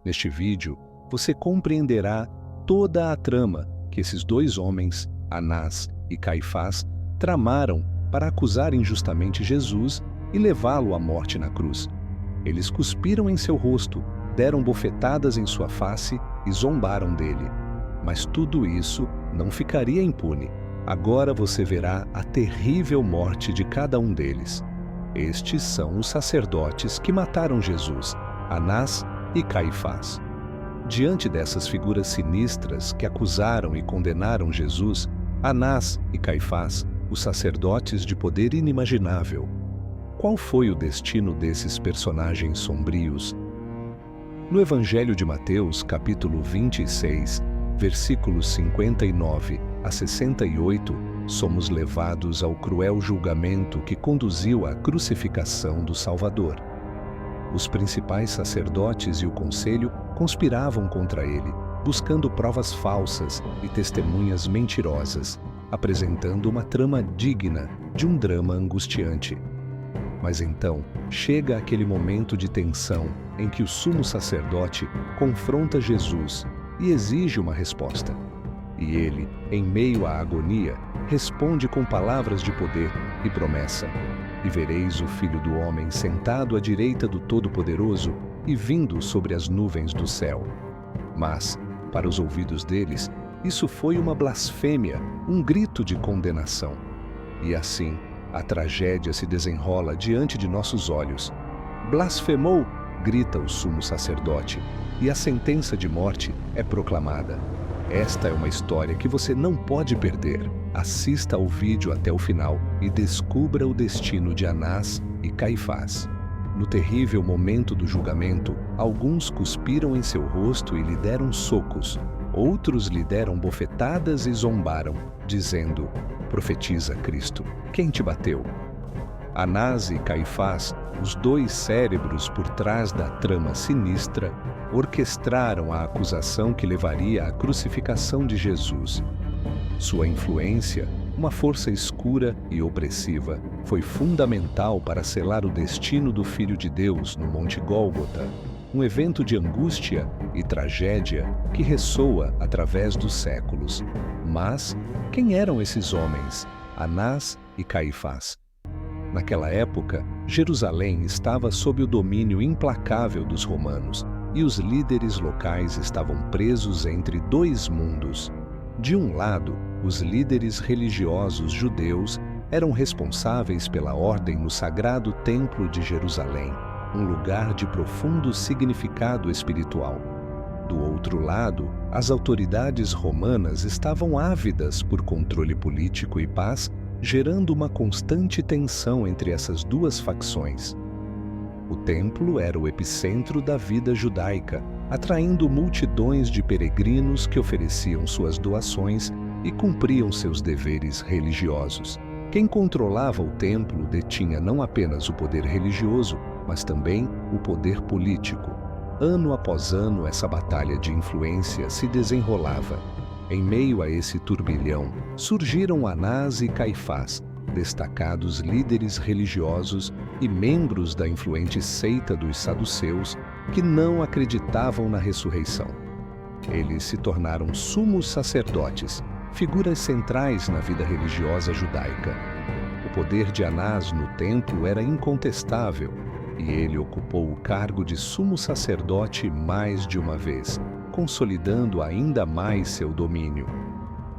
Neste vídeo, você compreenderá toda a trama que esses dois homens, Anás e Caifás, tramaram para acusar injustamente Jesus e levá-lo à morte na cruz. Eles cuspiram em seu rosto, deram bofetadas em sua face e zombaram dele. Mas tudo isso não ficaria impune. Agora você verá a terrível morte de cada um deles. Estes são os sacerdotes que mataram Jesus, Anás e Caifás. Diante dessas figuras sinistras que acusaram e condenaram Jesus, Anás e Caifás, os sacerdotes de poder inimaginável, qual foi o destino desses personagens sombrios? No Evangelho de Mateus, capítulo 26, versículos 59 a 68, somos levados ao cruel julgamento que conduziu à crucificação do Salvador. Os principais sacerdotes e o conselho conspiravam contra ele, buscando provas falsas e testemunhas mentirosas, apresentando uma trama digna de um drama angustiante. Mas então chega aquele momento de tensão em que o sumo sacerdote confronta Jesus e exige uma resposta. E ele, em meio à agonia, responde com palavras de poder e promessa: "E vereis o Filho do Homem sentado à direita do Todo-Poderoso e vindo sobre as nuvens do céu." Mas, para os ouvidos deles, isso foi uma blasfêmia, um grito de condenação. E assim, a tragédia se desenrola diante de nossos olhos. "Blasfemou!" grita o sumo sacerdote, e a sentença de morte é proclamada. Esta é uma história que você não pode perder. Assista ao vídeo até o final e descubra o destino de Anás e Caifás. No terrível momento do julgamento, alguns cuspiram em seu rosto e lhe deram socos. Outros lhe deram bofetadas e zombaram, dizendo: "Profetiza, Cristo, quem te bateu?" Anás e Caifás, os dois cérebros por trás da trama sinistra, orquestraram a acusação que levaria à crucificação de Jesus. Sua influência, uma força escura e opressiva, foi fundamental para selar o destino do Filho de Deus no Monte Gólgota, um evento de angústia e tragédia que ressoa através dos séculos. Mas quem eram esses homens, Anás e Caifás? Naquela época, Jerusalém estava sob o domínio implacável dos romanos e os líderes locais estavam presos entre dois mundos. De um lado, os líderes religiosos judeus eram responsáveis pela ordem no sagrado Templo de Jerusalém, um lugar de profundo significado espiritual. Do outro lado, as autoridades romanas estavam ávidas por controle político e paz, gerando uma constante tensão entre essas duas facções. O templo era o epicentro da vida judaica, atraindo multidões de peregrinos que ofereciam suas doações e cumpriam seus deveres religiosos. Quem controlava o templo detinha não apenas o poder religioso, mas também o poder político. Ano após ano, essa batalha de influência se desenrolava. Em meio a esse turbilhão, surgiram Anás e Caifás, destacados líderes religiosos e membros da influente seita dos saduceus que não acreditavam na ressurreição. Eles se tornaram sumos sacerdotes, figuras centrais na vida religiosa judaica. O poder de Anás no templo era incontestável, e ele ocupou o cargo de sumo sacerdote mais de uma vez, consolidando ainda mais seu domínio.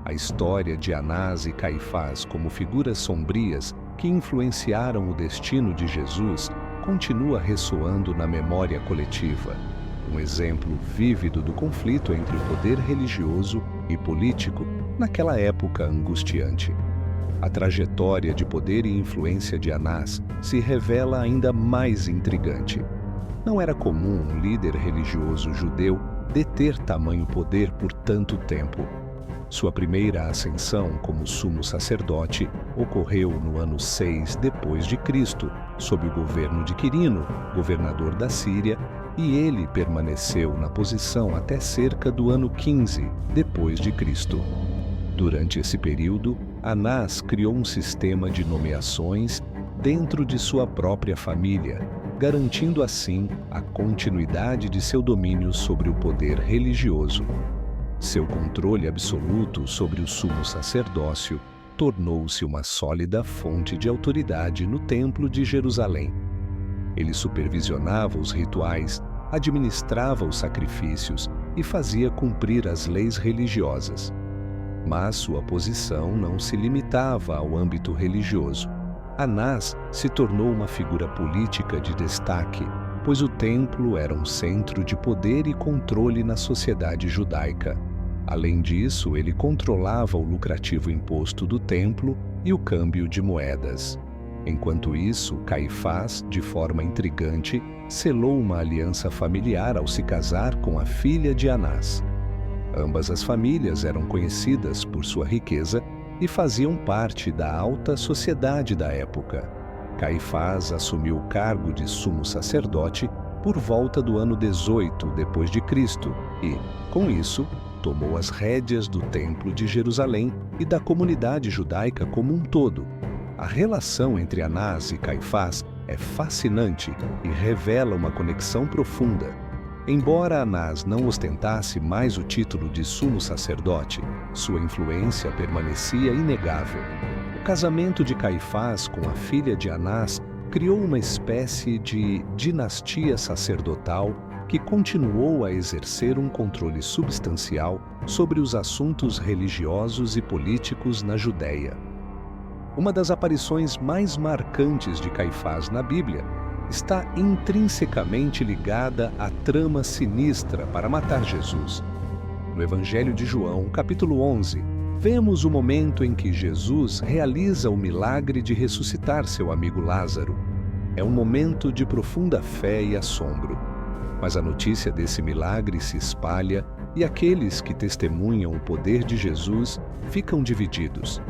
A história de Anás e Caifás como figuras sombrias que influenciaram o destino de Jesus continua ressoando na memória coletiva, um exemplo vívido do conflito entre o poder religioso e político naquela época angustiante. A trajetória de poder e influência de Anás se revela ainda mais intrigante. Não era comum um líder religioso judeu deter tamanho poder por tanto tempo. Sua primeira ascensão como sumo sacerdote ocorreu no ano 6 depois de Cristo, sob o governo de Quirino, governador da Síria, e ele permaneceu na posição até cerca do ano 15 depois de Cristo. Durante esse período, Anás criou um sistema de nomeações dentro de sua própria família, garantindo assim a continuidade de seu domínio sobre o poder religioso. Seu controle absoluto sobre o sumo sacerdócio tornou-se uma sólida fonte de autoridade no Templo de Jerusalém. Ele supervisionava os rituais, administrava os sacrifícios e fazia cumprir as leis religiosas. Mas sua posição não se limitava ao âmbito religioso. Anás se tornou uma figura política de destaque, pois o templo era um centro de poder e controle na sociedade judaica. Além disso, ele controlava o lucrativo imposto do templo e o câmbio de moedas. Enquanto isso, Caifás, de forma intrigante, selou uma aliança familiar ao se casar com a filha de Anás. Ambas as famílias eram conhecidas por sua riqueza e faziam parte da alta sociedade da época. Caifás assumiu o cargo de sumo sacerdote por volta do ano 18 depois de Cristo e, com isso, tomou as rédeas do Templo de Jerusalém e da comunidade judaica como um todo. A relação entre Anás e Caifás é fascinante e revela uma conexão profunda. Embora Anás não ostentasse mais o título de sumo sacerdote, sua influência permanecia inegável. O casamento de Caifás com a filha de Anás criou uma espécie de dinastia sacerdotal que continuou a exercer um controle substancial sobre os assuntos religiosos e políticos na Judéia. Uma das aparições mais marcantes de Caifás na Bíblia está intrinsecamente ligada à trama sinistra para matar Jesus. No Evangelho de João, capítulo 11, vemos o momento em que Jesus realiza o milagre de ressuscitar seu amigo Lázaro. É um momento de profunda fé e assombro. Mas a notícia desse milagre se espalha e aqueles que testemunham o poder de Jesus ficam divididos.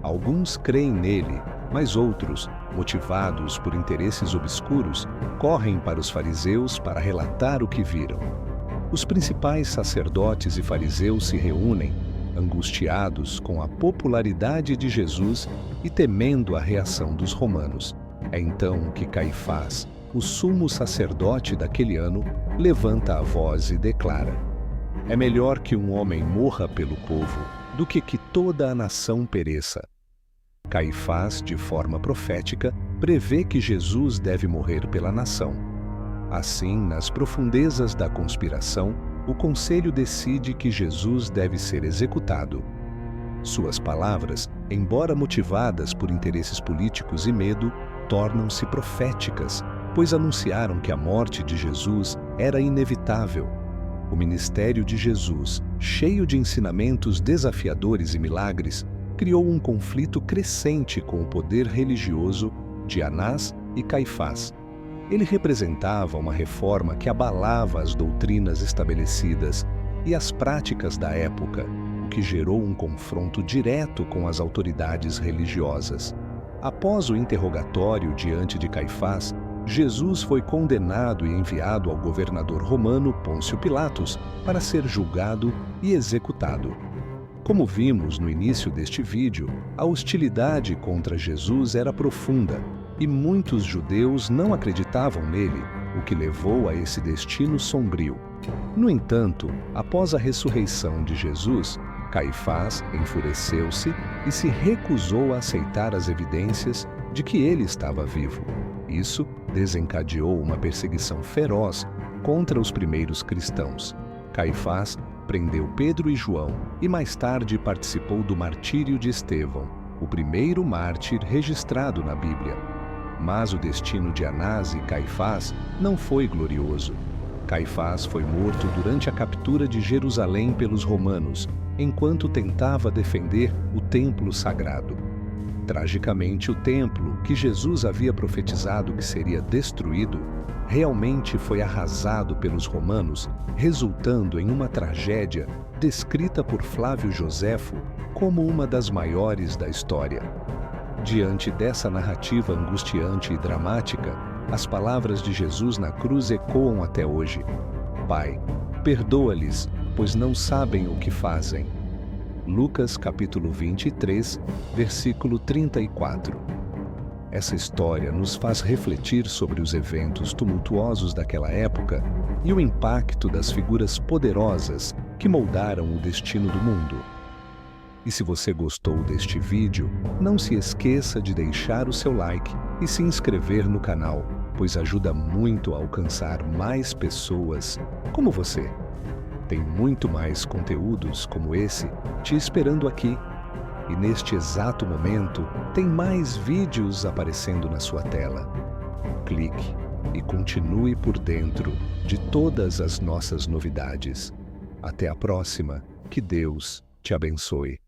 Alguns creem nele, mas outros, motivados por interesses obscuros, correm para os fariseus para relatar o que viram. Os principais sacerdotes e fariseus se reúnem, angustiados com a popularidade de Jesus e temendo a reação dos romanos. É então que Caifás, o sumo sacerdote daquele ano, levanta a voz e declara: "É melhor que um homem morra pelo povo do que toda a nação pereça." Caifás, de forma profética, prevê que Jesus deve morrer pela nação. Assim, nas profundezas da conspiração, o conselho decide que Jesus deve ser executado. Suas palavras, embora motivadas por interesses políticos e medo, tornam-se proféticas, pois anunciaram que a morte de Jesus era inevitável. O ministério de Jesus, cheio de ensinamentos desafiadores e milagres, criou um conflito crescente com o poder religioso de Anás e Caifás. Ele representava uma reforma que abalava as doutrinas estabelecidas e as práticas da época, o que gerou um confronto direto com as autoridades religiosas. Após o interrogatório diante de Caifás, Jesus foi condenado e enviado ao governador romano Pôncio Pilatos para ser julgado e executado. Como vimos no início deste vídeo, a hostilidade contra Jesus era profunda e muitos judeus não acreditavam nele, o que levou a esse destino sombrio. No entanto, após a ressurreição de Jesus, Caifás enfureceu-se e se recusou a aceitar as evidências de que ele estava vivo. Isso desencadeou uma perseguição feroz contra os primeiros cristãos. Caifás prendeu Pedro e João e mais tarde participou do martírio de Estevão, o primeiro mártir registrado na Bíblia. Mas o destino de Anás e Caifás não foi glorioso. Caifás foi morto durante a captura de Jerusalém pelos romanos, enquanto tentava defender o templo sagrado. Tragicamente, o templo, que Jesus havia profetizado que seria destruído, realmente foi arrasado pelos romanos, resultando em uma tragédia descrita por Flávio Joséfo como uma das maiores da história. Diante dessa narrativa angustiante e dramática, as palavras de Jesus na cruz ecoam até hoje: "Pai, perdoa-lhes, pois não sabem o que fazem." Lucas capítulo 23, versículo 34. Essa história nos faz refletir sobre os eventos tumultuosos daquela época e o impacto das figuras poderosas que moldaram o destino do mundo. E se você gostou deste vídeo, não se esqueça de deixar o seu like e se inscrever no canal, pois ajuda muito a alcançar mais pessoas como você. Tem muito mais conteúdos como esse te esperando aqui. E neste exato momento, tem mais vídeos aparecendo na sua tela. Clique e continue por dentro de todas as nossas novidades. Até a próxima. Que Deus te abençoe.